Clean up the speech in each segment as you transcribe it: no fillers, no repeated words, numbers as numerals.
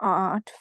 8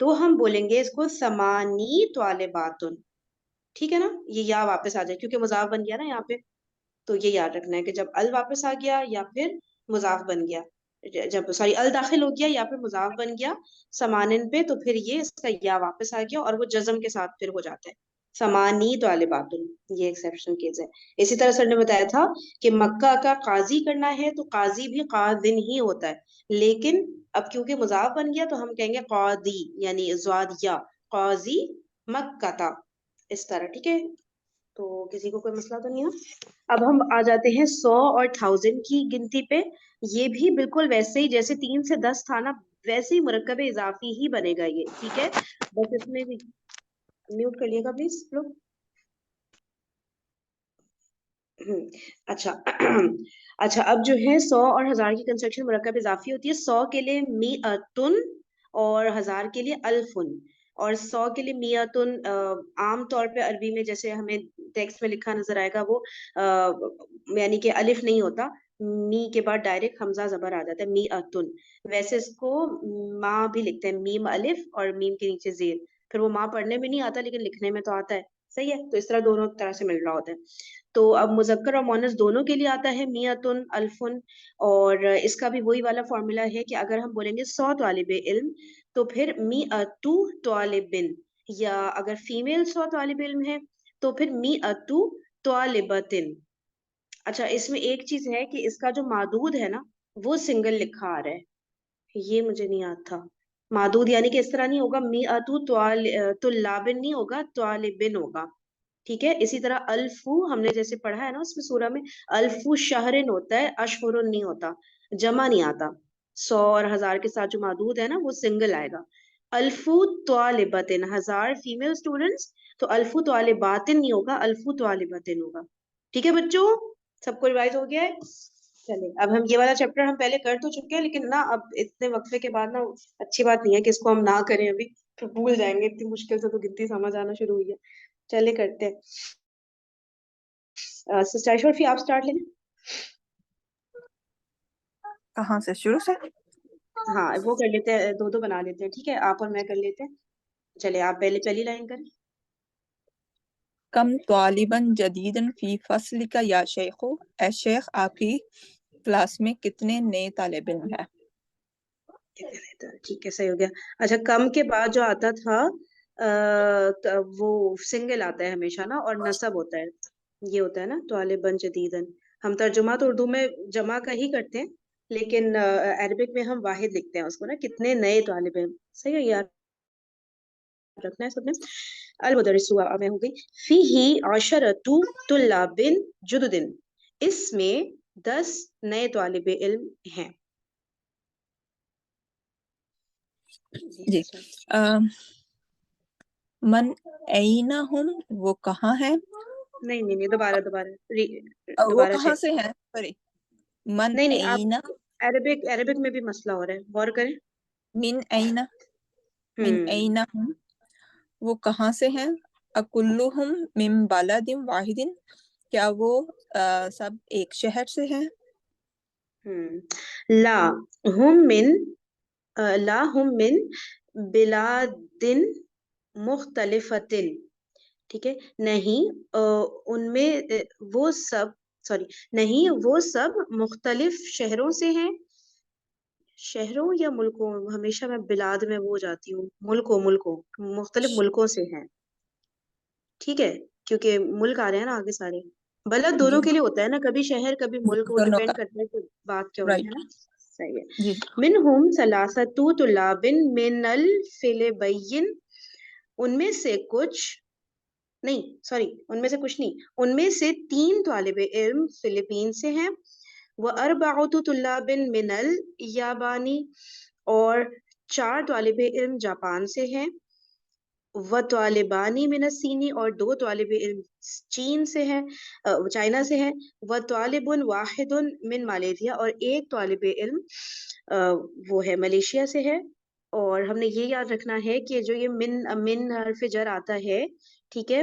تو ہم بولیں گے اس کو سمانی طالباتن. ٹھیک ہے نا, یہ یا واپس آ جائے کیونکہ مضاف بن گیا نا یہاں پہ. تو یہ یاد رکھنا ہے کہ جب ال واپس آ گیا یا پھر مضاف بن گیا, جب سوری ال داخل ہو گیا یا پھر مضاف بن گیا سمانن پہ, تو پھر یہ اس کا یا واپس آ گیا اور وہ جزم کے ساتھ پھر ہو جاتا ہے سمانی طالباتن. یہ ایکسیپشن کیس ہے. اسی طرح سر نے بتایا تھا کہ مکہ کا قاضی کرنا ہے تو قاضی بھی قاضن ہی ہوتا ہے, لیکن اب کیونکہ مضاف بن گیا تو ہم کہیں گے قاضی, یعنی زواد یا قاضی مکہ تا, اس طرح. ٹھیک ہے, تو کسی کو کوئی مسئلہ تو نہیں ہے. اب ہم آ جاتے ہیں 100 اور 1000 کی گنتی پہ. یہ بھی بالکل ویسے ہی جیسے 3 سے 10 تھا نا, ویسے ہی مرکب اضافی ہی بنے گا یہ. ٹھیک ہے, بس اس میں بھی میوٹ کر لیے گا پلیز لوگ. اچھا اچھا, اب جو ہے 100 اور 1000 کی کنسٹرکشن مرکب اضافی ہوتی ہے. 100 کے لیے میئتن اور 1000 کے لیے الفن. اور 100 کے لیے میئتن عام طور پہ عربی میں جیسے ہمیں ٹیکسٹ میں لکھا نظر آئے گا وہ یعنی کہ الف نہیں ہوتا, می کے بعد ڈائریکٹ حمزہ زبر آ جاتا ہے میئتن. ویسے اس کو ماں بھی لکھتے ہیں, میم الف اور میم کے نیچے زیر. پھر وہ ماں پڑھنے میں نہیں آتا لیکن لکھنے میں تو آتا ہے. صحیح ہے, تو اس طرح دونوں طرح سے مل رہا ہوتا ہے. تو اب مذکر اور مونث دونوں کے لیے آتا ہے میئتن الفن. اور اس کا بھی وہی والا فارمولا ہے کہ اگر ہم بولیں گے 100 طالب علم تو پھر میئتو طالبن, یا اگر فیمیل 100 طالب علم ہے تو پھر میئتو طالبتن. اچھا, اس میں ایک چیز ہے کہ اس کا جو مادود ہے نا وہ سنگل لکھا آ رہا ہے, یہ مجھے نہیں یاد تھا. مادود یعنی کہ اس طرح نہیں ہوگا میئتو طلابن نہیں ہوگا, طالبن ہوگا. ٹھیک ہے, اسی طرح الفو ہم نے جیسے پڑھا ہے نا اس میں سورہ میں, الفو شہرن ہوتا ہے, اشہرن نہیں ہوتا, جمع نہیں آتا. 100 اور 1000 کے ساتھ جو مادود ہے نا وہ سنگل آئے گا. الفو طالبتن, 1000 فیمیل اسٹوڈنٹس, تو الفو طالباتن نہیں ہوگا, الفو طالبتن ہوگا. ٹھیک ہے بچوں, سب کو ریوائز ہو گیا ہے. چلے, اب ہم یہ والا چیپٹر ہم پہلے کر تو چکے ہیں, لیکن نا اب اتنے وقفے کے بعد نا اچھی بات نہیں ہے کہ اس کو ہم نہ کریں ابھی, پھر بھول جائیں گے. اتنی مشکل سے تو گنتی سمجھ آنا شروع ہوئی ہے. چلے کرتے ہیں. سسٹر شورفی آپ سٹارٹ لیں. کہاں سے شروع سے؟ ہاں وہ کر لیتے ہیں, دو دو بنا لیتے ہیں. ٹھیک ہے, آپ اور میں کر لیتے ہیں. چلے آپ پہلی لائن کریں. کم طالباً جدیداً فی فصل کا یا شیخ, اے شیخ آپ کی کلاس میں کتنے نئے طالب علم ہیں؟ ٹھیک ہے, صحیح ہو گیا. اچھا, کم کے بعد جو آتا تھا وہ سنگل آتا ہے ہمیشہ نا, اور نصب ہوتا ہے. یہ ہوتا ہے نا طالباً جدیداً. ہم ترجمہ تو اردو میں جمع کا ہی کرتے ہیں, لیکن عربک میں ہم واحد لکھتے ہیں اس کو نا, کتنے نئے طالب علم. صحیح ہے یار, رکھنا ہے سب نے. المدرس میں ہو گئی. فیہ عشرۃ طلاب جدد, اس میں 10 نئے طالب علم ہیں. جی. من این ہم, وہ کہاں ہیں؟ نہیں دوبارہ وہ دوبارہ کہاں چیک. سے ہیں؟ سوری, من نہیں آپ این, عربک میں بھی مسئلہ ہو رہا ہے, غور کریں. من این, من این ہم, وہ کہاں سے ہیں؟ اکلہم من بلد واحد, کیا وہ سب ایک شہر سے ہیں؟ لا ہم من بلاد مختلفۃ. ٹھیک ہے, نہیں ان میں وہ سب, سوری نہیں وہ سب مختلف شہروں سے ہیں. شہروں یا ملکوں, ہمیشہ میں بلاد میں وہ جاتی ہوں, ملکوں مختلف ملکوں سے ہیں. ٹھیک ہے, کیونکہ ملک آ رہے ہیں نا آگے سارے. بلد جی دونوں کے لیے ہوتا ہے نا, کبھی شہر کبھی ملک, وہ دونوں کا, ڈیپینڈ کرتا ہے کہ بات کیا ہو رہی ہے رائٹ. نا. صحیح ہے. جی. منہم ثلاثۃ طلاب من الفلبین, ان میں سے کچھ نہیں, سوری ان میں سے کچھ نہیں, ان میں سے 3 طالب علم فلپین سے ہیں. واربعۃ طلاب من الیابانی, اور 4 طالب علم جاپان سے ہیں. وطالبانی من الصینی, اور 2 طالب علم چین سے ہیں, چائنا سے ہیں. وطالب واحد من مالیشیا, اور 1 طالب علم وہ ہے ملیشیا سے ہے. اور ہم نے یہ یاد رکھنا ہے کہ جو یہ من حرف جر آتا ہے ٹھیک ہے.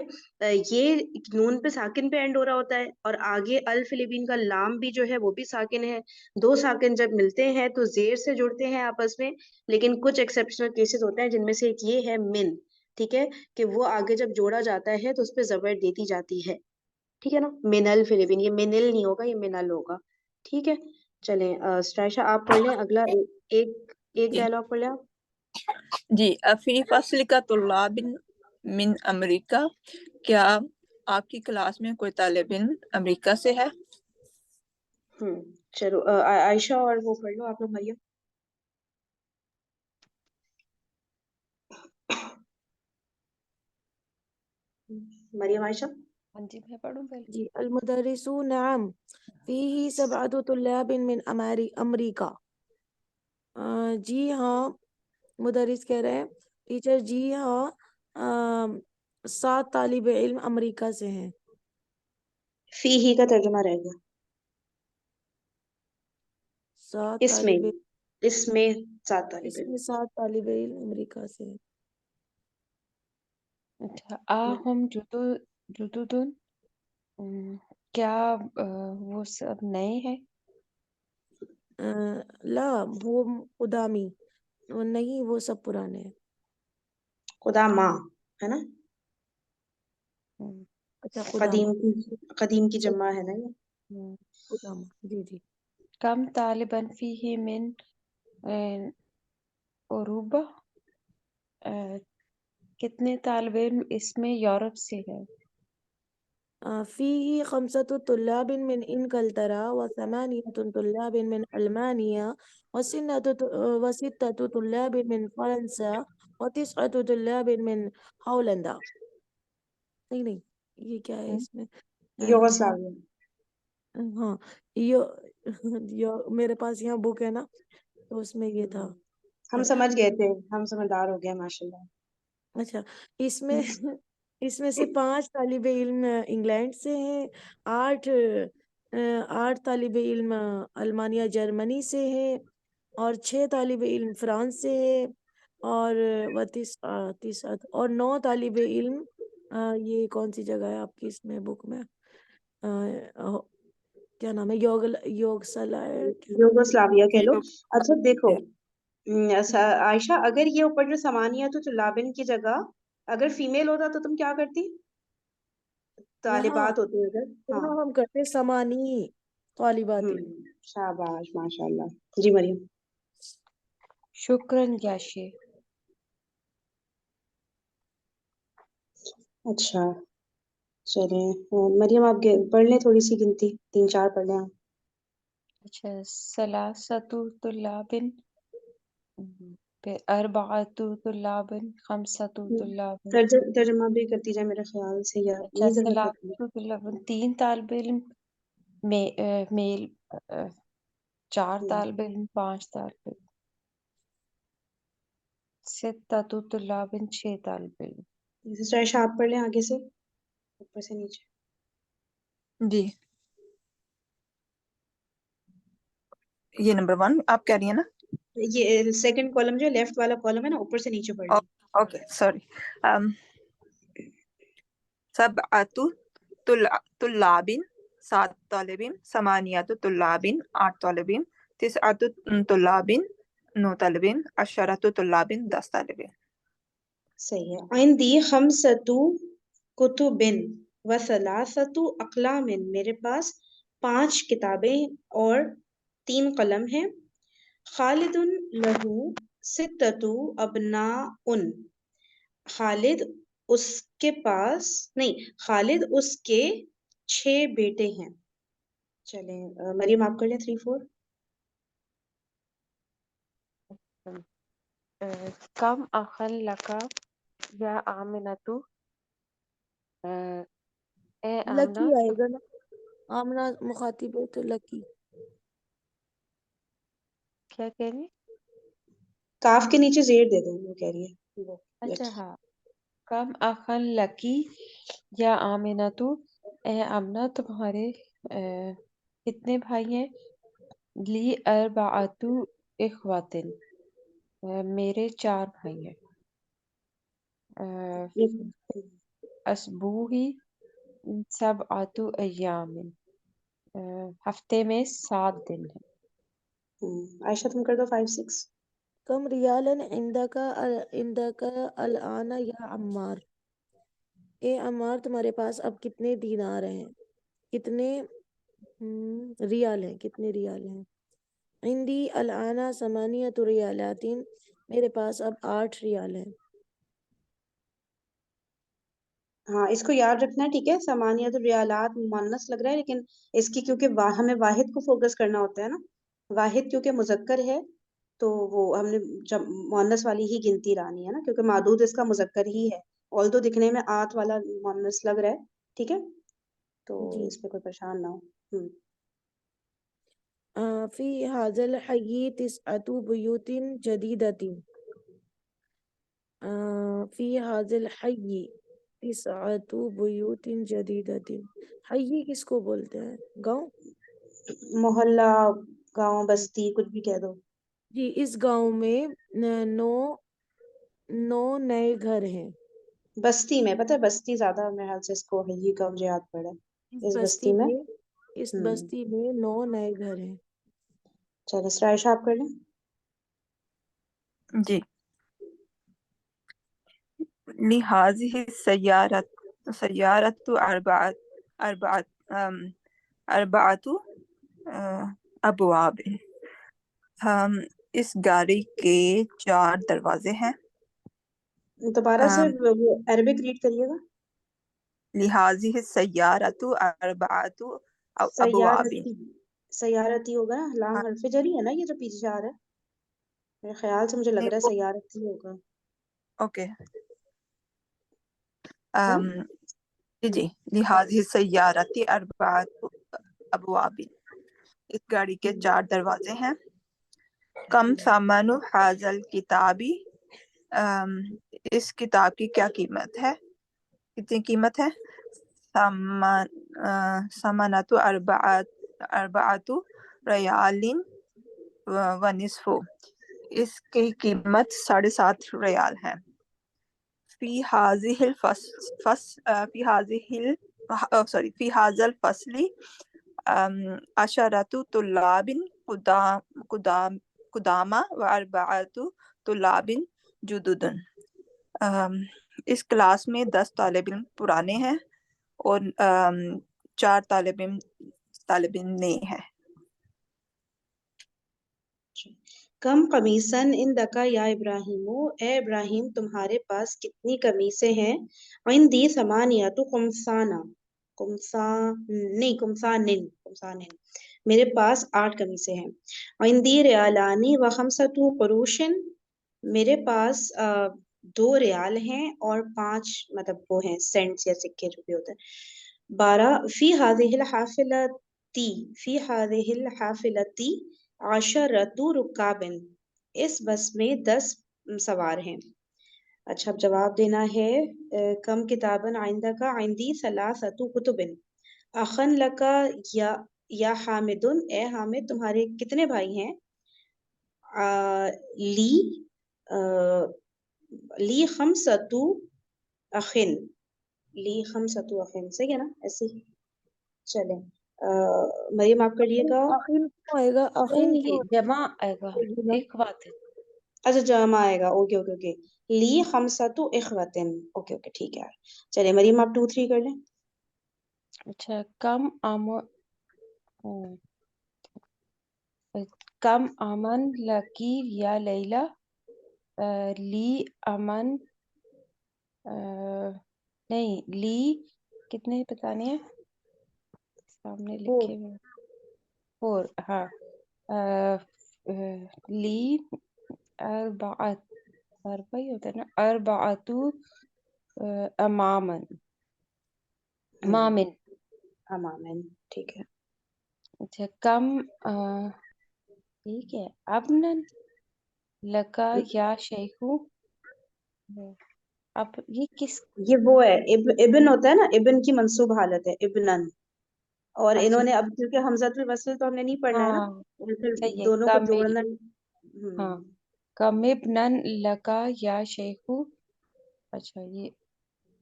یہ نون پہ ساکن پہ اینڈ ہو رہا ہوتا ہے اور آگے الف لبین کا لام بھی جو ہے وہ بھی ساکن ہے. دو ساکن جب ملتے ہیں تو زیر سے جڑتے ہیں آپس میں, لیکن کچھ ایکسیپشنل کیسز ہوتے ہیں جن میں سے ایک یہ ہے من. ٹھیک ہے, کہ وہ آگے جب جوڑا جاتا ہے تو اس پہ زبر دیتی جاتی ہے. ٹھیک ہے نا, منل فلبین, یہ منل نہیں ہوگا, یہ منل ہوگا. ٹھیک ہے, چلیں ستائشہ آپ پڑھ لیں اگلا ایک جی ڈائلاگ پڑھ لیں آپ. جی. فی فصل کا طلاب من امریکہ, کیا آپ کی کلاس میں کوئی طالب علم امریکہ سے ہے؟ چلو عائشہ اور وہ پڑھ لو آپ لوگ, مریم. مریم عائشہ. ہاں جی میں پڑھوں پہلے. جی. المدرس نعم فیہ سبعۃ طلاب من امریکہ. جی ہاں, مدرس کہہ رہے ہیں ٹیچر, جی ہاں 7 طالب علم امریکہ سے ہیں. فی ہی کا ترجمہ رہ گیا. 7 اس میں طالب علم, اس میں 7 طالب اس علم. میں 7 طالب علم امریکہ سے ہیں. اچھا. آہم جدودن, کیا وہ سب نئے ہیں؟ لا وہ قدامی, نہیں وہ سب پرانے ہیں. خدا ماں ہے نا, ہم، اچھا قدامہ, قدیم کی جمع ہے نا یہ. ہم، قدامہ جی جی. کم طالباً فیہ من اوروبا, کتنے طالب علم اس میں یورپ سے ہیں؟ فيه 5 طلاب من إنجلترا و8 طلاب من ألمانيا و6 طلاب من فرنسا و9 طلاب من ہالینڈا. نہیں یہ کیا ہے اس میں؟ ہاں یوگوسلاویا. ہاں, میرے پاس یہاں بک ہے نا, تو اس میں یہ تھا. ہم سمجھ گئے تھے, ہم سمجھدار ہو گئے ماشاءاللہ. اچھا, اس میں سے 5 طالب علم انگلینڈ سے ہیں, 8 طالب علم المانیہ جرمنی سے ہیں, اور 6 طالب علم فرانس سے ہیں, اور 9 طالب علم یہ کون سی جگہ ہے آپ کی اس میں بک میں, کیا نام ہے, یوگوسلاویا کہہ لو. اچھا دیکھو عائشہ, اگر یہ اوپر جو سمانیہ تو لابن کی جگہ اگر فیمیل ہوتا تو تم کیا کرتی؟ یہاں طالبات ہوتی اگر. ہاں ہم کرتے سمانی طالبات. شاباش ماشاءاللہ. جی مریم. شکراً یاشی. اچھا چلیں, مریم آپ پڑھ لیں تھوڑی سی گنتی, 3-4 پڑھ لیں آپ. اچھا. ثلاثۃ طلاب, پھر اربعۃ طلاب, خمسۃ طلاب. ترجمہ بھی کرتی جائے میرے خیال سے, یا اچھا. یہی ذرا کرتی ہے. ثلاثۃ طلاب 3 طالب علم میل, 4 طالب علم, 5 طالب علم. ستۃ طلاب 6 طالب علم. سسٹر عائشہ آپ پڑھ لیں آگے سے اوپر سے نیچے. جی. یہ نمبر 1 آپ کہہ رہی ہیں نا؟ یہ سیکنڈ کالم جو لیفٹ والا کالم ہے نا, اوپر سے نیچے پڑھ لیں. Okay sorry. سبعۃ طلاب 7 طالب علم, ثمانیۃ طلاب 8 طالب علم, 9 طلاب 9 طالب علم, 10 طلاب 10 طالب علم. صحیح ہے. عندی خمسۃ کتب و ثلاثۃ اقلام, میرے پاس 5 کتابیں اور 3 قلم ہیں. خالد لہو ستۃ ابناء, خالد اس کے پاس نہیں, خالد اس کے 6 بیٹے ہیں. چلیں مریم آپ کر لیں 3-4. کم اخن لکا یا آمنۃ, اے آمنہ. لکی آئے گا نا, آمنہ مخاطب ہے تو لکی. کیا کہہ رہی ہیں؟ کاف کے نیچے زیر دے دیں, وہ کہہ رہی ہے وہ. اچھا ہاں. کم اخن لکی یا آمنۃ, اے آمنہ تمہارے کتنے بھائی ہیں؟ لی اربعۃ اخوات, میرے 4 بھائی ہیں. اسبوعی سبعۃ ایام، ہفتے میں 7 دن ہے۔ عائشہ تم کر دو 5 6۔ کم ریالن عندک الآن یا عمار، اے عمار تمہارے پاس اب کتنے دینار ہیں، کتنے ریال ہیں، کتنے ریال ہیں۔ عندی الآن ثمانیۃ ریالات، میرے پاس اب 8 ریال ہیں۔ ہاں اس کو یاد رکھنا ہے، ٹھیک ہے۔ سمانیت الریالات مؤنث لگ رہا ہے، لیکن اس کی کیونکہ ہمیں واحد کو فوکس کرنا ہوتا ہے نا، واحد کیونکہ مذکر ہے تو وہ ہم نے مؤنث والی ہی گنتی لانی ہے نا، کیونکہ معدود اس کا مذکر ہی ہے، آلدو دکھنے میں آت والا مؤنث لگ رہا ہے، ٹھیک ہے، تو جی اس پہ کوئی پریشان نہ ہو۔ فی ھذا الحی تسعۃ بیوت جدیدۃ، فی ھذا الحی تسعۃ بیوت جدیدۃ، حی کس کو بولتے ہیں؟ گاؤں؟ محلہ، گاؤں، بستی، کچھ بھی کہہ دو۔ جی، اس گاؤں میں نو نئے گھر ہیں۔ بستی میں، پتہ ہے بستی زیادہ میرے خیال سے اس کو ہی کا مجھے یاد پڑا ہے، اس بستی میں۔ اس بستی میں 9 نئے گھر ہیں۔ چلو عائشہ آپ کر لیں۔ جی، لہذه سیارت اربعۃ ابواب، اس گاڑی کے 4 دروازے ہیں۔ دوبارہ سے وہ عربک ریڈ کریے گا۔ لہذه سیارت اربعۃ ابواب، سیارتی ہوگا نا، لام حرف جری ہے نا یہ جو پیچھے جا رہا ہے، میرے خیال سے مجھے لگ رہا ہے سیارتی ہوگا۔ اوکے، ہاں جی، لہذه سیارت اربعۃ ابواب، اس گاڑی کے 4 دروازے ہیں۔ کم ثمن ھذا الکتاب، اس کتاب کی کیا قیمت ہے، کتنی قیمت ہے؟ ثمنۃ اربعۃ ریال و نصف، اس کی قیمت 7.5 ریال ہے۔ فی ھذا الفصل عشرۃ طلاب قدامى و 4 طلاب جدد، اس کلاس میں 10 طالب علم پرانے ہیں اور 4 طالب علم نئے ہیں۔ کم قمیصن عندک یا ابراہیم، اے ابراہیم تمہارے پاس کتنی قمیصیں ہیں؟ عندی ثمانیۃ قمصان، میرے پاس 8 قمیصیں ہیں۔ عندی ریالانی و خمسۃ قروش، میرے پاس 2 ریال ہیں اور 5 مطلب وہ ہیں سینٹس یا سکے جو بھی ہوتے ہیں۔ 12 فی هذه الحافلۃ عشرۃ رکاب، اس بس میں 10 سوار ہیں۔ اچھا اب جواب دینا ہے۔ کم کتابن عندک، عندی 3 کتب، اخن لکا یا حامد، اے حامد تمہارے کتنے بھائی ہیں؟ لی خمسۃ اخن، صحیح ہے نا ایسے ہی؟ چلیں مریم آپ کر لیے گا۔ آخر کیوں آئے گا؟ آخر کیوں نہیں، جمع آئے گا، آئے گا؟ اخوات۔ اچھا جمع آئے گا، اوکے اوکے اوکے، لی خمسۃ اخوتن، اوکے اوکے ٹھیک ہے۔ چلیں مریم آپ 2 3 کر لیں۔ اچھا، کم امن لکی یا لیلہ، لی امن، نہیں لی کتنے بتانے ہیں؟ سامنے لکھے ہوئے 4، ہاں، لی اربعۃ، اربع ہی ہوتا ہے نا، اربعۃ امامن، امامن ٹھیک ہے۔ اچھا، کم ٹھیک ہے، ابنن لکا یا شیخو، اب یہ کس؟ یہ وہ ہے ابن ہوتا ہے نا، ابن کی منصوب حالت ہے ابنن، اور اچھا انہوں نے اب کیونکہ حمزۃ الوصل تو ہم نے نہیں پڑھنا ہے نا، ہاں اور پھر صحیح ہے، دونوں کو جوڑنا۔ ہاں، کم ابنن لکا یا شیخو، اچھا یہ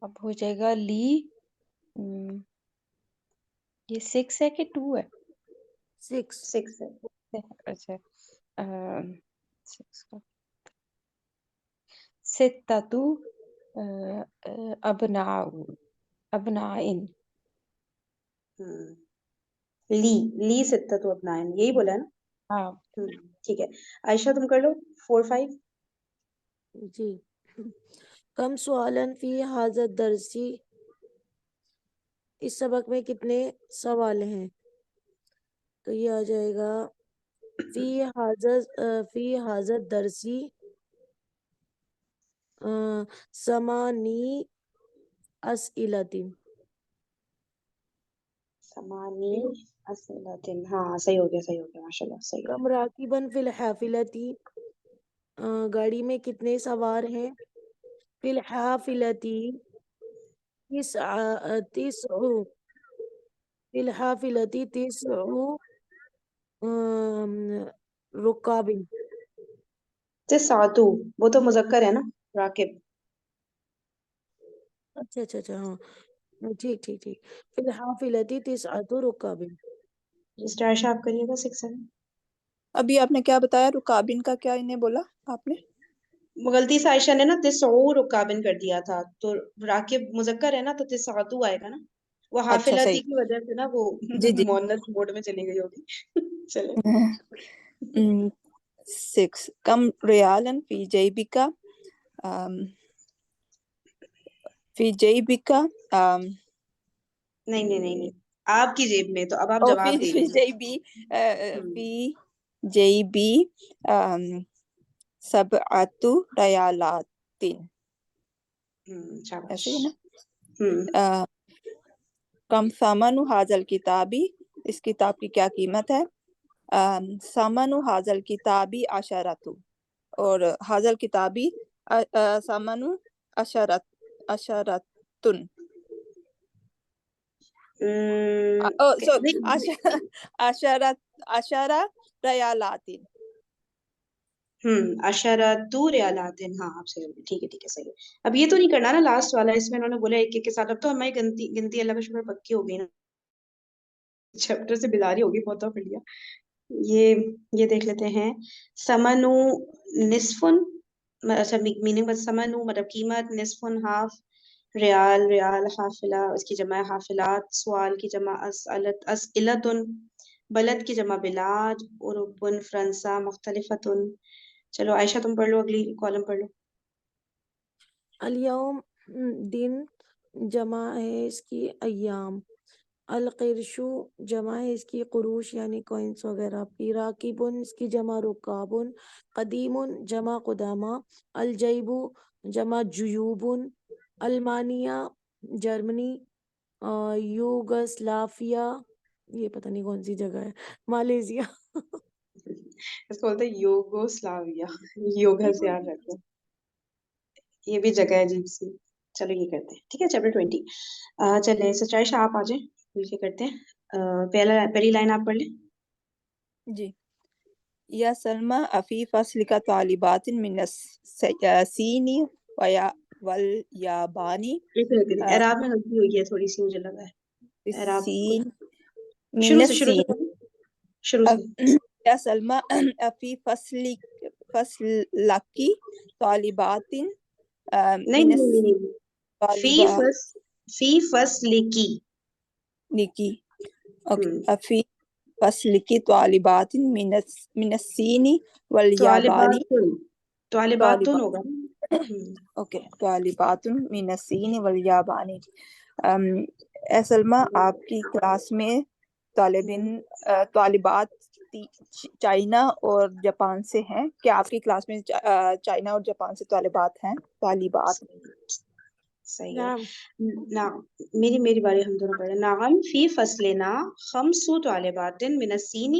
اب ہو جائے گا لی. یہ 6 ہے کہ 2 ہے؟ 6. 6 ہے. اچھا 6 کا ستتو ابنائن. لی ستۃ ابنائن یہی بولا ہے نا. ہاں ٹھیک ہے عائشہ تم کر لو 4 5. جی. کم سوالن فی حاضر درسی، اس سبق میں کتنے سوال ہیں؟ تو یہ آ جائے گا فی حاضر درسی سمانی اسئلۃ. سمانی اسئلۃ. ہاں صحیح ہو گیا ماشاءاللہ صحیح ہو کم راکبن فی الحافلۃ، گاڑی میں کتنے سوار ہیں؟ فی الحافلۃ تسع فی الحافلۃ تسع رکاب. گیا. تسعۃ وہ تو مذکر ہے نا راکب. اچھا ہاں ٹھیک. فی الحافلۃ تسعۃ رکاب. مسٹر عائشہ آپ کریے گا 6 7. ابھی آپ نے کیا بتایا؟ رکابن کا کیا انہیں بولا آپ نے؟ غلطی سے عائشہ نے نا تسعو رکابن کر دیا تھا، تو راکب مذکر ہے نا تو تسعۃ آئے گا نا. وہ اچھا حافلتی صحیح. کی وجہ سے نا وہ جی جی. مؤنث موڈ میں چلی گئی ہوگی. چلے 6 کم ریالن فی جیبکا فی جیبکا نہیں آپ کی جیب میں، تو اب آپ او جواب دے فی رہی جیبی ہیں. فی جیبی سبعۃ ریالات. شاباش. ایسے ہی نا. کم ثمن حاضل کتابی، اس کتاب کی کیا قیمت ہے؟ ثمن حاضل کتابی عشرۃ، اور حاضل کتابی ثمن عشرۃ. نہیں عشرہ ریالات. عشرۃ ریالات. ہاں آپ صحیح ہوگی. ٹھیک ہے صحیح ہے. اب یہ تو نہیں کرنا نا لاسٹ والا، اس میں انہوں نے بولا ایک ایک کے ساتھ. اب تو ہماری گنتی اللہ کا شکر پکی ہو گئی نا، چیپٹر سے بیداری ہوگی بہت پڑ لیا. یہ دیکھ لیتے ہیں. سمنو نصفن، اچھا میننگ بس سمنو مطلب قیمت، نصفن ہاف، ریال حافلہ اس کی جمع حافلات، سوال کی جمع اسئلتن، بلد کی جمع بلاد، اوربن فرنسا مختلفتن. چلو عائشہ تم پڑھ لو، اگلی کالم پڑھ لو. الیوم دن جمع ہے اس کی ایام. القرشو جمع ہے اس کی قروش یعنی کوئنس وغیرہ کی. راکبن اس کی جمع رکابن. قدیمن جمع قدامہ. الجیبو جمع جیوبن. المانیہ جرمنی. یوگسلافیا یہ پتہ نہیں کون سی جگہ ہے. مالیزیا. اس کو بولتے ہیں یوگوسلاویا. یوگا سے یاد رکھو، یہ بھی جگہ ہے عجیب سی. چلو یہ کرتے ہیں ٹھیک ہے. چیپٹر 20 چلے. سچائشہ آپ آ جائیں، مل کے کرتے ہیں. پہلی لائن آپ پڑھ لیں. جی. یا سلمى افی فصل کا طالبات من السین والیابانی. اعراب میں غلطی ہوئی ہے تھوڑی سی، مجھے لگا ہے اعراب. السین من شروع سے السین. پڑھیں. شروع سے. یا سلمى افی فصل کی طالبات من نہیں الطالبات فی فصل کی. لکی. اوکے. افی فصل کی طالبات من السین والیابانی. طالباتن طالبات. ہوگا. اوکے. طالبات من السین والیابانی. اے سلمہ آپ کی کلاس میں طالبات چائنا اور جاپان سے ہیں. کیا آپ کی کلاس میں چائنا اور جاپان سے طالبات ہیں؟ طالبات. صحیح ہے. نعم. نعم میری باری، ہم دونوں پڑھیں. نعم فی فصلنا 5 طالبات من الصین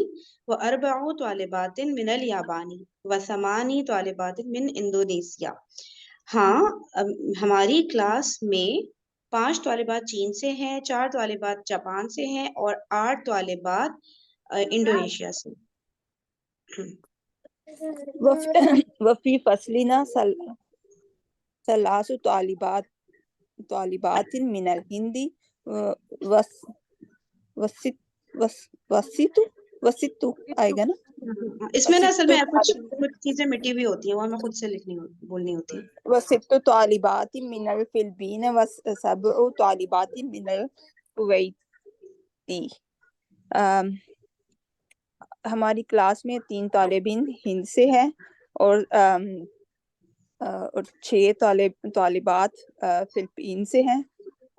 و4 طالبات من الیابان و8 طالبات من انڈونیسیا. ہاں ہماری کلاس میں 5 طالبات چین سے ہیں، 4 طالبات جاپان سے ہیں اور 8 طالبات انڈونیشیا سے. وفی فصلنا 3 طالبات طالبات من الهند وست آئے گا نا اس میں نا اصل میں وست کچھ چیزیں مٹی ہوئی ہوتی ہیں وہ ہمیں خود سے بولنی ہوتی ہیں. وست طالبات من الفلبین وسبع طالبات من الکویتی. ہماری کلاس میں 3 طالبین ہند سے ہیں اور 6 طالبات فلپین سے ہیں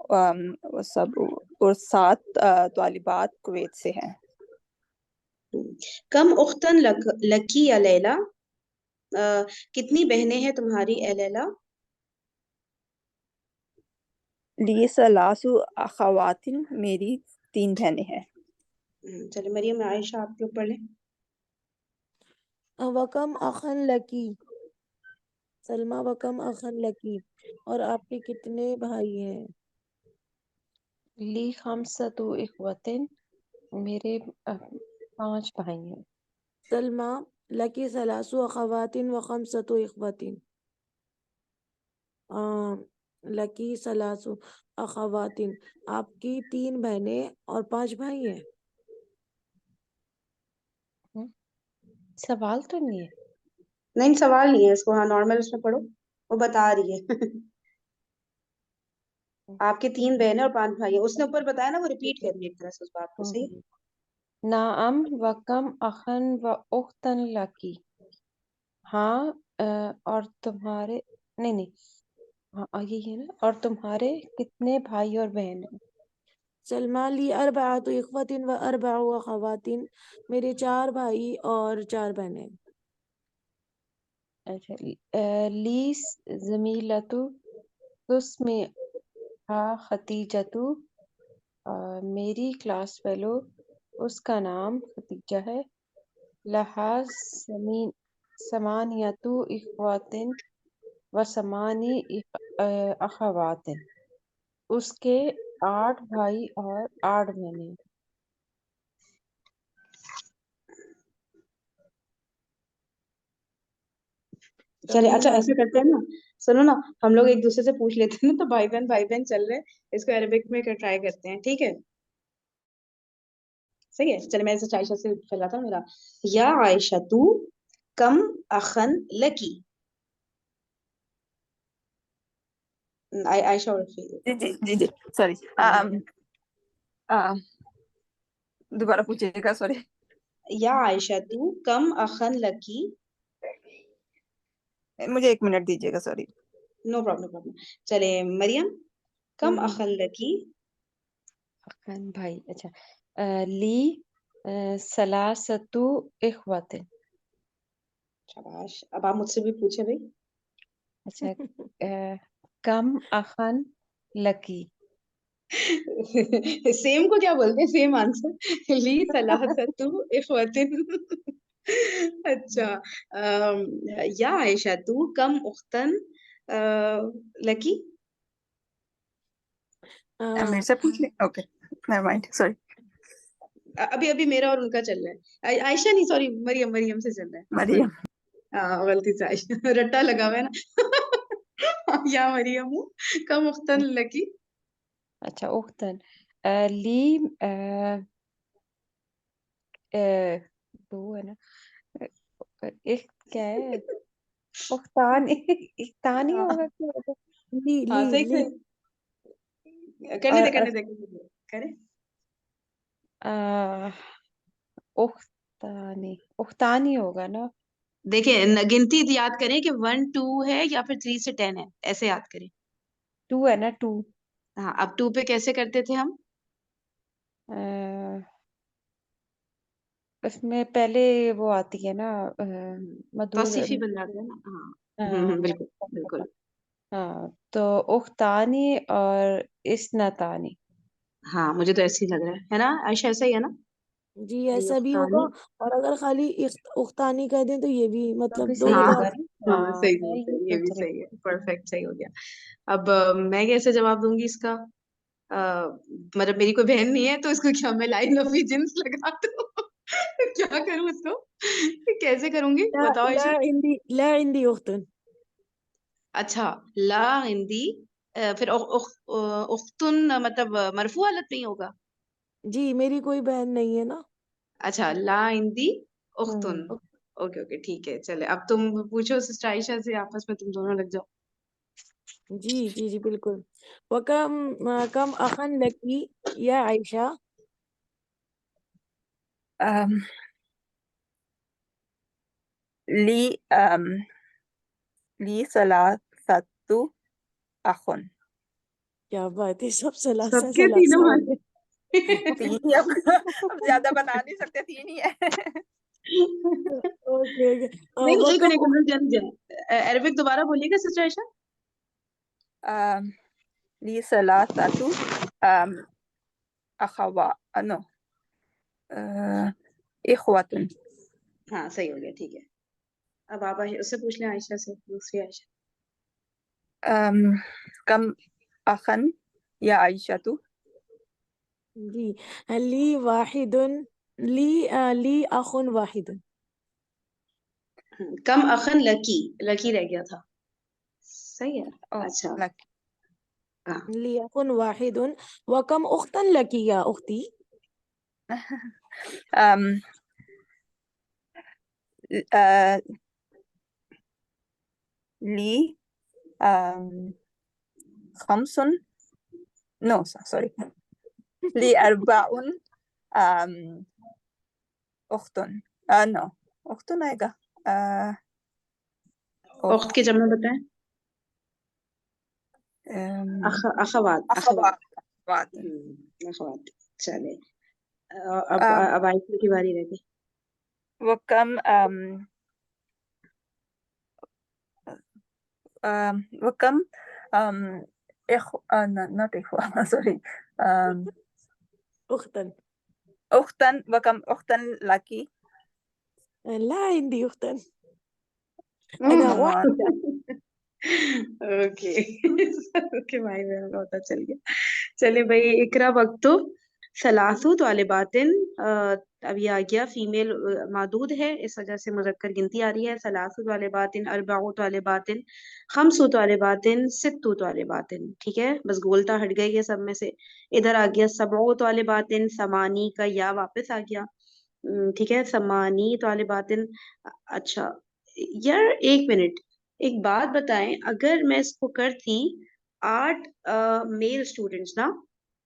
اور 7 طالبات کویت سے ہیں. کم اختن لکی یا لیلا، کتنی بہنیں ہیں تمہاری اے لیلا؟ لی ثلاث اخوات، میری 3 بہنیں ہیں. چلے مریم عائشہ آپ کے اوپر لیں. وکم اخن لکی، سلمہ وکم اخن لکی، اور آپ کے کتنے بھائی ہیں؟ لی خمسۃ اخوۃ، میرے 5 بھائی ہیں. سلمہ لکی ثلاث اخوات و خمسۃ اخوۃ. لکی ثلاث اخوات، آپ کی 3 بہنیں اور 5 بھائی ہیں. سوال تو نہیں ہے. نہیں سوال نہیں ہے اس کو، ہاں نارمل اس میں پڑھو، وہ بتا رہی ہے. آپ کے 3 بہنیں اور 5 بھائی ہیں، اس نے اوپر بتایا نا، وہ ریپیٹ کر رہی ہے ایک طرح سے اس بات کو. صحیح. نعم وکم اخن و اختن لکی، ہاں اور تمہارے نہیں ہاں یہی ہے نا، اور تمہارے کتنے بھائی اور بہن ہیں؟ سلمہ لی اربعۃ اخوۃ و اربع اخوات، میرے 4 بھائی اور 4 بہنیں. اچھا. لی زمیلۃ تسمہا خدیجۃ، میری کلاس فیلو اس کا نام خدیجہ ہے. لہا ثمانیۃ اخوات و ثمانی اخوات، اس کے 8 بھائی اور 8 بہنیں. چلے اچھا کمیلہ ایسے کرتے ہیں نا، سنو نا، ہم لوگ ایک دوسرے سے پوچھ لیتے ہیں نا، تو بھائی بہن چل رہے ہیں، اس کو عربک میں ٹرائی کرتے ہیں. ٹھیک ہے صحیح ہے. چلے میں ایسے عائشہ سے پھیلاتا ہوں. میرا یا عائشہ تو کم اخن لکی. عائشہ اور جی سوری، دوبارہ پوچھیے گا. سوری. یا عائشہ تو کم اخن لکی. مجھے 1 منٹ دیجیے گا. سوری. No problem. چلے مریم کم اخن لکی. اخن بھائی. اچھا. لی ثلاثۃ اخوات. شاباش. اب آپ مجھ سے بھی پوچھے بھائی. اچھا. کم اخن لکی. سیم کو کیا بولتے ہیں؟ Same answer. لی ثلاثۃ اخوات. اچھا. یا عائشہ تو کم اختن لکی. میرے سے پوچھ لیں. Okay never mind. سوری. ابھی میرا اور ان کا چل رہا ہے. عائشہ نہیں سوری، مریم سے چل رہا ہے. مریم. ہاں غلطی سے عائشہ رٹا لگا ہوا ہے نا. یا مریم کم اختن لکی. اچھا. اختن لی 2 ہے نا. ایک کیا ہے؟ اختانی ہوگا کیا ہوگا؟ لی ہاں لی صحیح لی کرنے اور دے کرے. اختانی ہوگا نا. دیکھیں گنتی یاد کریں کہ 1 2 ہے یا پھر 3 سے 10 ہے، ایسے یاد کریں. 2 ہے نا. 2 ہاں اب 2 پہ کیسے کرتے تھے ہم؟ اس میں پہلے وہ آتی ہے نا مدور. توصیفی بن جاتے ہیں نا. ہاں بالکل. ہاں تو اختانی اور اسنتانی. ہاں مجھے تو ایسے ہی لگ رہا ہے نا عائشہ، ایسا ہی ہے نا. جی ایسا بھی ہوگا، اور اگر خالی اختانی کہہ دیں تو یہ بھی تو مطلب بھی صحیح دونوں ہاں طرف. ہوگا نا. ہاں صحیح میں ہے، یہ یہ بھی سوچ رہی صحیح ہے. پرفیکٹ صحیح ہو گیا. اب میں کیسے جواب دوں گی اس کا؟ مطلب میری کوئی بہن نہیں ہے تو اس کو کیا میں لائن آف جنس لگا دوں؟ کیا کروں اس کو؟ کیسے کروں گی بتاؤ عائشہ. لا عندي اخت. اچھا لا عندي پھر اختن مطلب مرفوع حالت میں ہی ہوگا. جی میری کوئی بہن نہیں ہے نا. اچھا لا عندی اختن. ہوں اوکے اوکے ٹھیک ہے. چلے اب تم پوچھو سسٹر عائشہ سے, آپس میں تم دونوں لگ جاؤ. جی جی جی بالکل. وکم کم اخن لکی یا عائشہ. um, لی لی ثلاثۃ اخن. کیا بات ہے, سب سب سلاسہ کے سلاسہ تینوں ہو بھائی. گئے. تین ہی اب زیادہ بتا نہیں سکتے, تین ہی ہے. Okay okay. نہیں ایک وکم منٹ جان جان, عربک دوبارہ بولیے گا سسٹر عائشہ. لی ثلاثۃ اخوا نو اخوۃ. ہاں صحیح ہو گیا ٹھیک ہے. اب آپ اس سے پوچھ لیں عائشہ سے, دوسری عائشہ. کم اخن یا عائشہ تو. جی لی واحد لی لی اخن واحد. کم اخن لکی, لکی رہ گیا تھا. صحیح ہے. اچھا ہاں. لی اخن واحد وکم اختن لکی یا اختی. لی خمس نو سوری لی اربع اختن نو اختن آئے گا. اخت کے جمع بتائیں. اخوات. اخوات. اخوات. چلے اب عائشہ کی باری رہ گئی. وکم وکم not اخوہ sorry اختن. اختن. وکم اختن لکی. لا عندي اختن. انا واحدة. اوکے اوکے بھائی میرا پتہ چل گیا. چلے بھائی اقرا وقتو ثلاثو طالباتن. اب یہ آ گیا فیمیل معدود ہے, اس وجہ سے مذکر گنتی آ رہی ہے. ثلاثو طالباتن, اربع طالباتن, خمس طالباتن, ست طالباتن. ٹھیک ہے, بس گولتا ہٹ گئی ہے سب میں سے. ادھر آ گیا سبع طالباتن, ثمانی کا یا واپس آ گیا. ٹھیک ہے, ثمانی طالباتن. اچھا یار ایک منٹ, ایک بات بتائیں, اگر میں اس کو کرتی 8 میل اسٹوڈینٹس نا,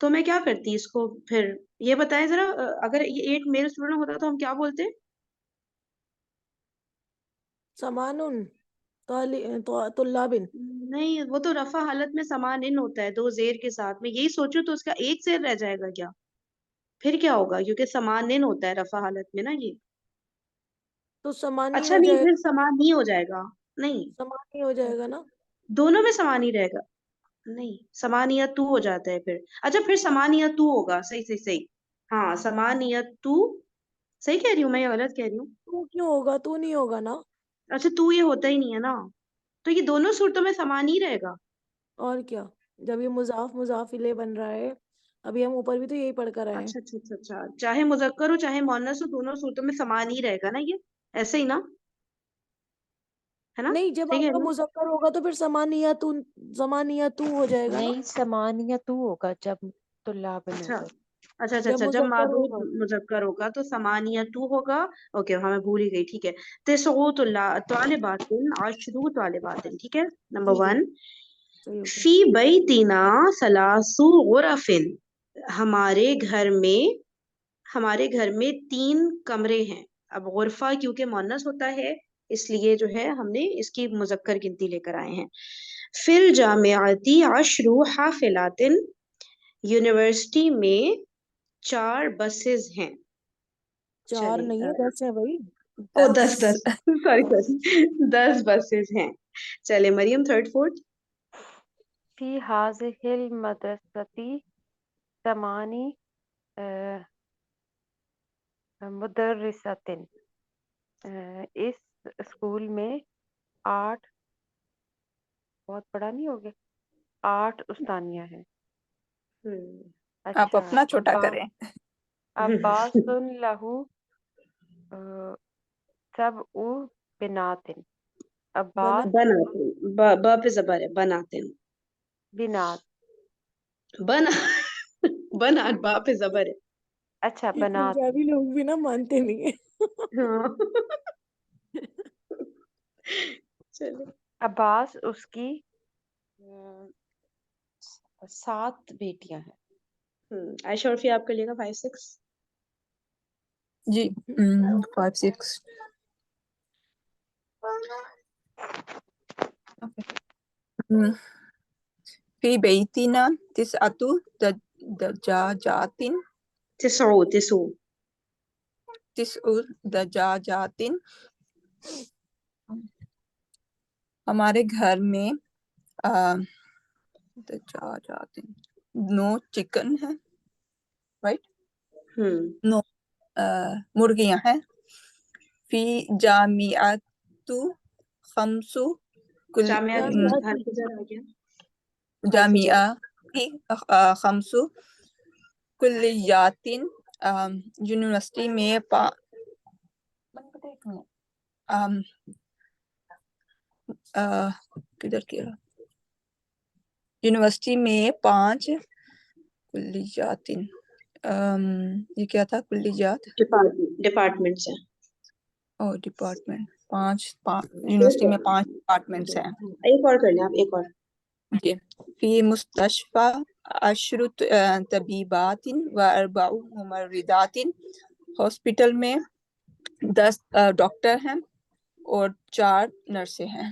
تو میں کیا کرتی اس کو پھر, یہ بتائیں ذرا. اگر یہ 8 میل اسٹوڈنٹ ہوتا تو ہم کیا بولتے؟ سمانن طلاب. نہیں, وہ تو رفع حالت میں سمان ان ہوتا ہے, 2 زیر کے ساتھ. میں یہی سوچوں تو اس کا ایک زیر رہ جائے گا کیا؟ پھر کیا ہوگا, کیونکہ سمان ان ہوتا ہے رفع حالت میں نا یہ. تو سمانی اچھا ہو نہیں, جائے, پھر سمان نہیں ہو جائے گا. نہیں, سمانی ہو جائے گا نا. دونوں میں سمان ہی رہے گا. نہیں, سمانیت تو ہو جاتا ہے پھر. اچھا پھر سمانیت تو ہوگا. صحیح صحیح صحیح. ہاں سمانیت تو, صحیح کہہ رہی ہوں میں یا غلط کہہ رہی ہوں؟ تو کیوں ہوگا, تو نہیں ہوگا نا. اچھا تو یہ ہوتا ہی نہیں ہے نا, تو یہ دونوں صورتوں میں سمان ہی رہے گا. اور کیا, جب یہ مضاف مضاف الیہ بن رہا ہے, ابھی ہم اوپر بھی تو یہی پڑھ کر آئے ہیں. اچھا اچھا اچھا اچھا, چاہے مذکر ہو چاہے مؤنث ہو, دونوں صورتوں میں سمان ہی رہے گا نا یہ, ایسے ہی نا, ہے نا؟ نہیں, جب صحیح آپ کہہ کا رہی ہوں. مذکر ہوگا تو پھر سمانیت ہو جائے گا نا. نہیں سمانیہ تو ہوگا جب طلاب اچھا نظر. اچھا اچھا جب اچھا, جب مذکر معدود ہوگا. مذکر ہوگا تو سمانیت تو ہوگا. اوکے ہاں میں بھول ہی گئی. ٹھیک ہے, تسعو طالبات, 10 طالبات. ٹھیک ہے, جی نمبر جی 1 صحیح ہو گیا. فی بیتنا 3 غرف. ہمارے گھر میں 3 کمرے ہیں. اب غرفہ کیونکہ مؤنث ہوتا ہے, اس لیے جو ہے ہم نے اس کی مذکر گنتی لے کر آئے ہیں. فی الجامعاتی 10 حافلات. یونیورسٹی میں 4 بسز ہیں. 4 چلے نہیں ہے, 10 ہے بھائی. او 10 10 سوری 10 بسز ہیں. چلے مریم تھرڈ فورتھ. فی هذه المدرسة 8 مدرسات. اس اسکول میں 8, بہت بڑا نہیں ہوگا, 8 استانیہ ہیں. آپ اچھا اپنا چھوٹا کریں. عباس لہو 7 بنات. عباس بناتے, با پہ زبر ہے, بناتے. بنات. بنا بنات با پہ زبر ہے. اچھا یہ بنات. پنجابی لوگ بھی نا مانتے نہیں ہیں. ہاں چلو. عباس اس کی 7 بیٹیاں ہیں. عائشہ عرفی آپ کر لیے گا 5 6. جی 5 6. فی بیتنا تسعۃ دجاجات تسعو تسع دجاجات. ہمارے گھر میں دجاجات 9 چکن ہیں، رائٹ، 9 مرغیاں ہیں. فی جامعات خمس جامعہ کی جامعات ہر کجا آ گیا. جامعہ کی 5 کلیات. یونیورسٹی میں کدھر کیا، یونیورسٹی میں 5 کلیات. یہ کیا تھا کلیات؟ ڈپارٹمنٹ سے. اور ڈپارٹمنٹ 5 یونیورسٹی میں 5 ڈپارٹمنٹس ہیں. ایک اور کر لیں آپ، ایک اور. جی. فی مستشفى 10 طبیبات و 4 ممرضات. ہاسپٹل میں 10 ڈاکٹر ہیں اور 4 نرسیں ہیں.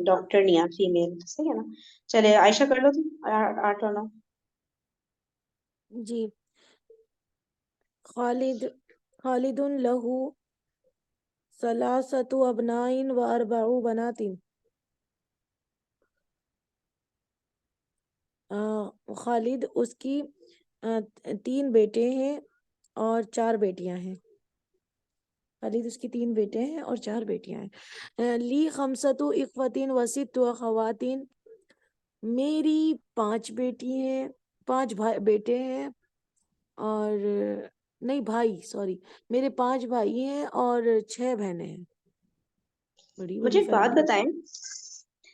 ڈاکٹر نہیں آپ فیمیل، صحیح ہے نا. چلے عائشہ کر لو تم 8 اور 9. جی. خالد لہو 3 ابناء و 4 بنات. خالد اس کی 3 بیٹے ہیں اور 4 بیٹیاں ہیں. خالد اس کی 3 بیٹے ہیں اور 4 بیٹیاں ہیں. لی 5 اخوات و 6 اخوات. میری 5 بیٹی ہیں، 5 بیٹے ہیں اور نہیں بھائی، سوری، میرے 5 بھائی ہیں اور 6 بہنیں ہیں. بڑی مجھے بڑی ایک بات فیملی. بتائیں،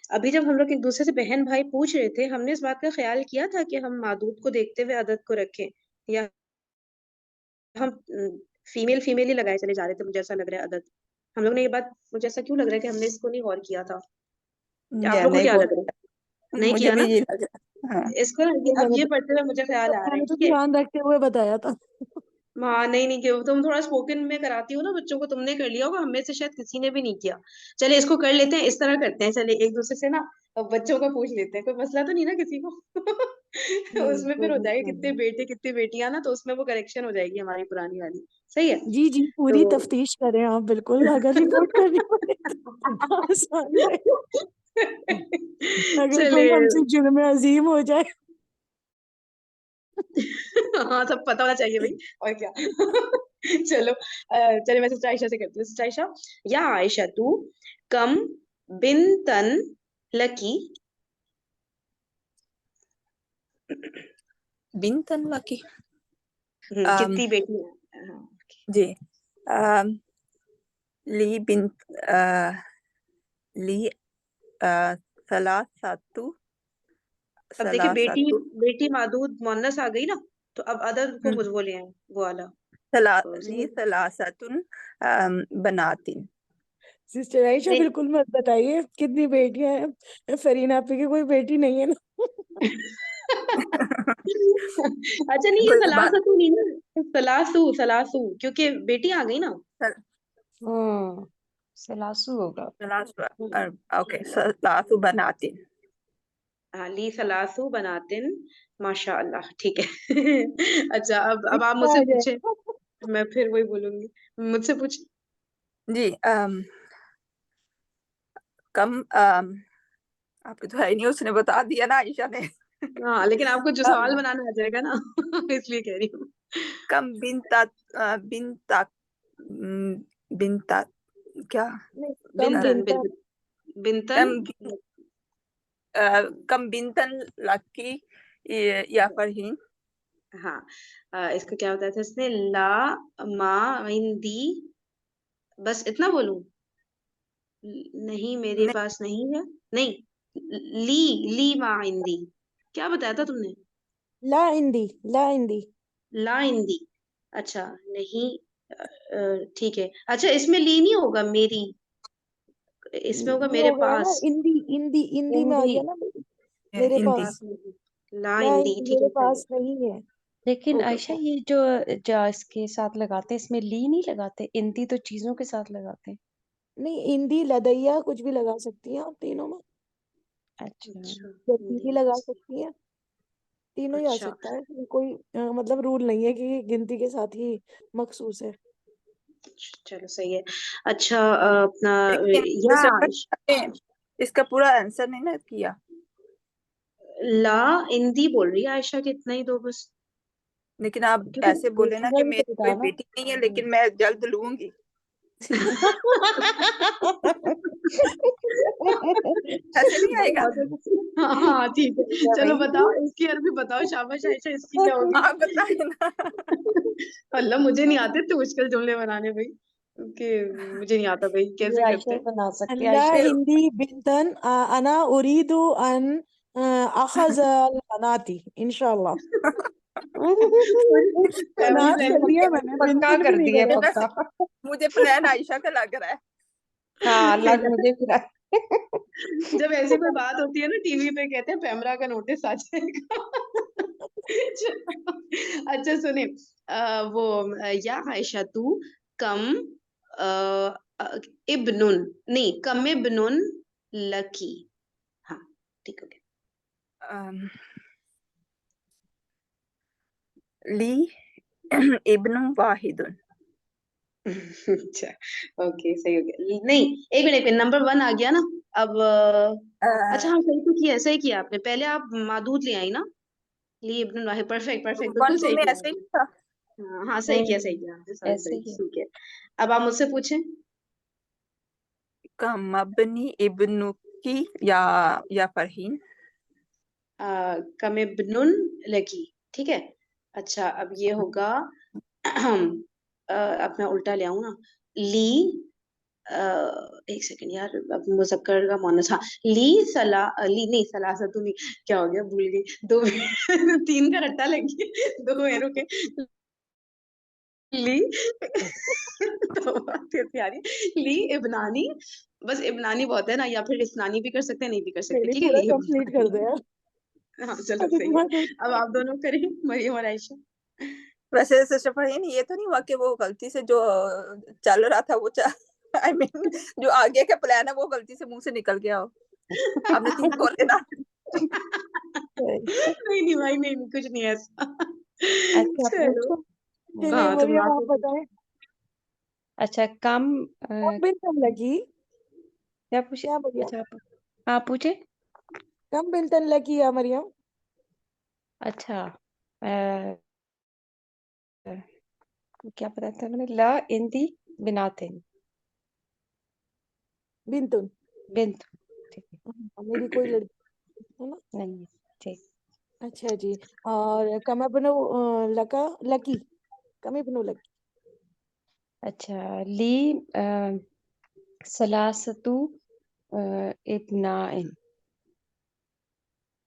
ابھی جب ہم لوگ ایک دوسرے سے بہن بھائی پوچھ رہے تھے، ہم نے اس بات کا خیال کیا تھا کہ ہم معدود کو دیکھتے ہوئے عدد کو رکھیں، یا ہم فیمیل ہی لگائے چلے جا رہے تھے؟ مجھے ایسا لگ رہا ہے عدد ہم لوگ نے، یہ بات مجھے ایسا کیوں لگ رہا ہے کہ ہم نے اس کو نہیں غور کیا تھا. آپ لوگ کو نہیں کیا وہ لگ رہا ہے؟ نہیں مجھے کیا بھی نا یہ لگ رہا. ہاں اس کو. اب یہ پڑھتے ہوئے مجھے خیال آ رہا میں ہے، نے تو ٹھیک ہے. دھیان رکھتے ہوئے بتایا تھا. ہاں نہیں کہ تم تھوڑا اسپوکن میں کراتی ہو نا بچوں کو، تم نے کر لیا ہوگا، ہم میں سے شاید کسی نے بھی نہیں کیا. چلے اس کو کر لیتے ہیں، اس طرح کرتے ہیں، چلے ایک دوسرے سے نا بچوں کو پوچھ لیتے ہیں، کوئی مسئلہ تو نہیں نا کسی کو. اس میں کوئی پھر ہو جائے گا مسئلہ کتنے نہیں. بیٹے کتنی بیٹیاں نا، تو اس میں وہ کریکشن ہو جائے گی ہماری پرانی والی. صحیح ہے. جی جی پوری تو تفتیش کریں آپ، بالکل. اگر رپورٹ کرنی پڑے تو آسان رہے. اگر چلے کوئی ہم سے جرم عظیم ہو جائے. ہاں سب پتا ہونا چاہیے بھائی، اور کیا. چلو چلے میں سسٹر عائشہ سے کرتی ہوں. سسٹر عائشہ، یا عائشہ تو کم بنتن لکی. بنتن لکی. کتنی بیٹی ہیں؟ جی. لی بنت لی ثلاثۃ. اب دیکھیں بیٹی معدود مؤنث آ گئی نا، تو اب عدد کو بولے ہیں وہ والا. لی ثلاثۃ بنات. سسٹر عائشہ بالکل مت بتائیے کتنی بیٹیاں ہیں. فرین آپی کی کوئی بیٹی نہیں ہے نا؟ اچھا نہیں، یہ کوئی بات. ثلاثتو نہیں نا، ثلاثو کیونکہ بیٹی آ گئی نا. ہاں سلاسو ہوگا. اوکے ثلاث بنات. لی ثلاثو بناتن، ماشاء اللہ. ٹھیک ہے. اچھا اب آپ مجھ اتنا سے آ جائے. پوچھیں، میں پھر وہی بولوں گی. مجھ سے پوچھ. جی. کم آپ کو تو ہے نہیں، اس نے بتا دیا نا عائشہ نے. ہاں لیکن آپ کو جو سوال بنانا آ جائے گا نا، اس لیے کہہ رہی ہوں. کم بنتا کیا بنتن بنتن کم بنتن لکی یا فرحین. ہاں اس کا کیا ہوتا تھا، اس نے لا ما عندی، بس اتنا بولوں؟ نہیں میرے پاس نہیں ہے، نہیں لی ما عندی کیا بتایا تھا تم نے؟ لا عندی، لا عندی. لا عندی. اچھا نہیں ٹھیک ہے. اچھا اس میں لی نہیں ہوگا میری، اس میں ہوگا یہ میرے ہو گیا نا پاس. اندی، اندی اندی میں آ ہندی گیا نا میرے ہندی پاس. پاس نہیں. لا لا عندی عندی ٹھیک میرے ہے پاس صحیح نہیں ہے. لیکن اوکے عائشہ اوکے. یہ جو جو اس کے ساتھ لگاتے ہیں اس میں لی نہیں لگاتے، انتی تو چیزوں کے ساتھ لگاتے ہیں. نہیں اندی لدیا کچھ بھی لگا سکتی ہیں آپ تینوں میں، اچھا اچھا جبکہ بھی لگا سکتی ہیں، تینوں ہی آ اچھا سکتا ہے. کوئی مطلب رول نہیں ہے کہ گنتی کے ساتھ ہی مخصوص ہے. چلو صحیح ہے. اچھا اپنا لیکن یا اس کا پورا آنسر نہیں نا کیا. لا اندی بول رہی ہے عائشہ کہ اتنا ہی دو بس. لیکن آپ کیونکہ ایسے بولے نا دیکھنا کہ بھی تو میری کوئی بتانا. بیٹی نہیں ہے لیکن میں جلد لوں گی. ایسے نہیں آئے گا. ہاں ہاں ٹھیک ہے چلو بتاؤ اس کی عربی بتاؤ. شاباش عائشہ اس کی کیا ہوگی؟ آپ بتائیں نا. اللہ مجھے نہیں آتے تو مشکل جملے بنانے بھائی، کہ مجھے نہیں آتا بھائی یہ کیسے عائشہ کرتے. ہی بنا سکتے ہیں. لا عائشہ عندي بنتا انا اريد ان اخذ البنات ان شاء الله. فیملی بنات کر پلاننگ دیا میں نے، پکا بنتن بھی کر نہیں دیا کرا. ویسے پکا. مجھے پلان عائشہ کا لگ رہا ہے. ہاں اللہ مجھے پھر جب ایسی کوئی بات ہوتی ہے نا ٹی وی پہ کہتے ہیں پیمرا کا نوٹس آ جائے گا. اچھا سنیں وہ یا عائشہ تو کم ابنن نہیں کم ابنن لکی. ہاں ٹھیک ہے. لی ابن واحد. اچھا اوکے صحیح ہو گیا. نہیں ایک منٹ نمبر 1 آ گیا نا اب. اچھا ہاں صحیح تو کیا، صحیح کیا آپ نے. پہلے آپ مادود لے آئی نا، لی ابن واحد. پرفیکٹ پرفیکٹ بالکل 1-2 صحیح میں کیا ایسے آپ ہی نے. تھا. ہاں ہاں صحیح کیا صحیح کیا. سوری ایسے سوری ہی ہے. ٹھیک ہے. اب آپ مجھ سے پوچھیں. کا مبنی ابن کی یا فرحین. کم ابن لکی ٹھیک ہے. اچھا اب یہ ہوگا اب میں الٹا لے آؤں نا. لی ایک سیکنڈ یار اب مذکر کا مؤنث. ہاں لی لی نہیں سلاست نہیں کیا ہو گیا بھول گئی. 2 3 کا رٹا لگ گیا 2 میروں کے. لی لی ابنانی بس ابنانی بہت ہے نا، یا پھر اسنانی بھی کر سکتے ہیں نہیں بھی کر سکتے. نہیں ٹھیک ہے پورا لی کمپلیٹ کر ابنانی. دیا. ہاں چلو اچھا صحیح ہے. تمہارا اب آپ دونوں کریں مریم اور عائشہ. ویسے سسٹر فرحین یہ تو نہیں ہوا کہ وہ غلطی سے جو چل رہا تھا وہ I mean, جو آگے کا پلان ہے وہ غلطی سے منہ سے نکل گیا ہو. آپ نے 3 بولے نا. نہیں بھائی نہیں کچھ نہیں ایسا. اچھا چلو پوچھو. چلیے ہاں تم مریم آپ آپ بتائیں. اچھا کم کم بنتن لکی، کیا پوچھے. کیا مریم اچھا آپ پوچھے. کم بنتن لکی یا مریم. اچھا کیا پتا تھا میں نے. لا اندی بناتن بنتن بنت. ٹھیک ہے میری کوئی لڑکی ہے نا. نہیں ہے. ٹھیک. اچھا جی. اور کم ابنو لکا لکی، کم ابنو لکی. اچھا لی سلاستو ابنائن.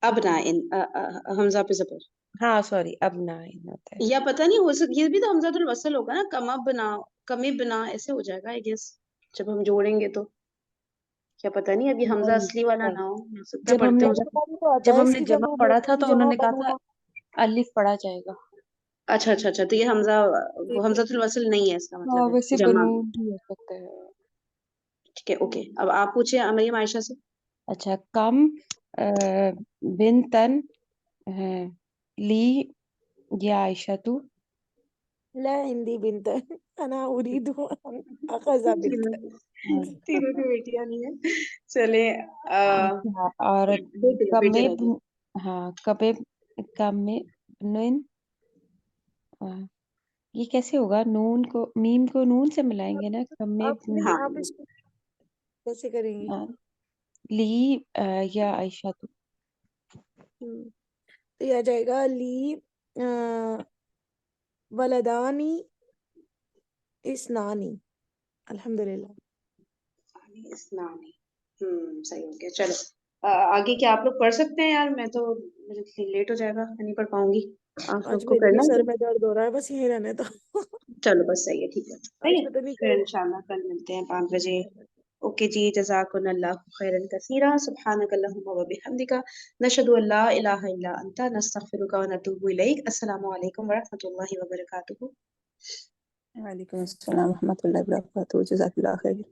اب نہ حمزہ پہ زبر. ہاں سوری ابنائن ہوتا ہے. یا پتہ نہیں ہو سکتا یہ بھی تو حمزہ الوصل ہوگا نا. کمی بنا ایسے ہو جائے گا آئی گیس جب ہم جوڑیں گے تو. کیا پتہ نہیں ابھی حمزہ نہیں اصلی والا نہیں. نہ ہو سکتا ہے جب ہم پڑھتے نے ہو. تو آتا جب ہے ہم اس نے کی جمع جمع پڑھا تھا تو انہوں جمع نے کہا تھا بنانا. الف پڑھا جائے گا. اچھا اچھا اچھا تو یہ حمزہ وہ حمزہ الوصل نہیں ہے اس کا ہاں مطلب ویسے ہے جمع. بنون بھی ہو سکتا ہے. ٹھیک ہے اوکے. اب آپ پوچھیں مریم عائشہ سے. اچھا کم بنتن لی یا عائشہ تو. لا عندي بنت انا اريد ان اخذ بنت. تینوں کی بیٹیاں نہیں ہیں. چلے اچھا اور بیٹے کم رہ گئے. ہاں کم نون یہ کیسے ہوگا. نون کو میم کو نون سے ملائیں گے نا. کم ہاں آپ اس کو کیسے کریں گی. لی یا عائشہ تو. تو یہ آ جائے گا لی ولدانی اسنانی. الحمدللہ. اسنانی صحیح ہو گیا. چلو آگے کیا آپ لوگ پڑھ سکتے ہیں یار؟ میں تو مجھے لیٹ ہو جائے گا، میں نہیں پڑھ پاؤں گی. آپ آج لوگ کو میرے بھی کرنا سر ہے؟ میں درد ہو رہا ہے، بس یہیں رہنے دو. چلو بس صحیح ہے، ٹھیک ہے صحیح آج ہے. پتہ نہیں پھر کیا انشاءاللہ کل ملتے ہیں 5 بجے. اوکے جی، جزاکن اللہ خیرا کثیرا، سبحانک اللہم و بحمدک، نشہد ان لا الہ الا انت، نستغفرک و نتوب الیک. السلام علیکم ورحمۃ اللہ وبرکاتہ. وعلیکم السلام ورحمۃ اللہ وبرکاتہ. جزاک اللہ خیر.